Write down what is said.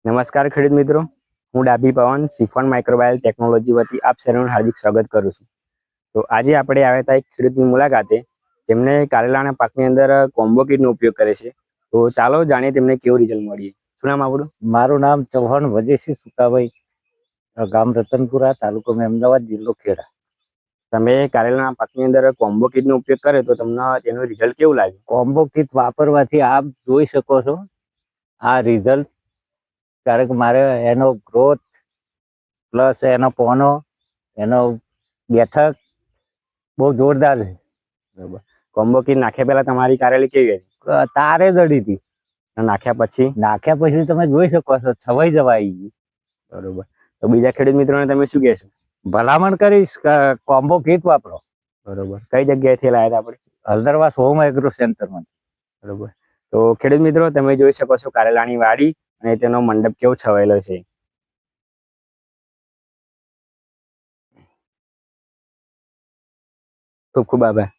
નમસ્કાર ખેડૂત મિત્રો, હું ડાભી પવન સિફોન માઇક્રોબાયલ ટેકનોલોજી વતી આપ સર્વનું હાર્દિક સ્વાગત કરું છું. તો આજે આપણે આવ્યા હતા એક ખેડૂતની મુલાકાતે, જેમને કારેલાના પાકની અંદર કોમ્બો કીટનો ઉપયોગ કરે છે. તો ચાલો જાણીએ તેમને કેવું રિઝલ્ટ મળીએ. શું નામ આપણું? મારું નામ ચૌહાણ વજયસિંહ સુકાભાઈ, ગામ રતનપુરા, તાલુકો અમદાવાદ, જિલ્લો ખેડા. તમે કારેલાના પાકની અંદર કોમ્બો કીટનો ઉપયોગ કરે તો તમને તેનું રિઝલ્ટ કેવું લાગ્યું? કોમ્બો કીટ વાપરવાથી આપ જોઈ શકો છો આ રિઝલ્ટ. કારણ કે મારે એનો ગ્રોથ પ્લસ એનો પોનો, એનો બેઠક બહુ જોરદાર છે. બરાબર. કોમ્બો કીટ નાખ્યા પહેલા તમારી કારેલી કેવી હતી? તારે જડી હતી. નાખ્યા પછી તમે જોઈ શકો છો છવાઈ જવા આવી ગઈ. બરોબર. તો બીજા ખેડૂત મિત્રોને તમે શું કહેશો? ભલામણ કરીશ કે કોમ્બો કીટ વાપરો. બરોબર. કઈ જગ્યાએથી લાવ્યા હતા આપણે? હલદરવાસ હોમ એગ્રો સેન્ટરમાં. બરોબર. તો ખેડૂત મિત્રો, તમે જોઈ શકો છો કારેલાની વાડી અને તેનો મંડપ કેવો છવાયેલો છે. ખૂબ ખૂબ આભાર.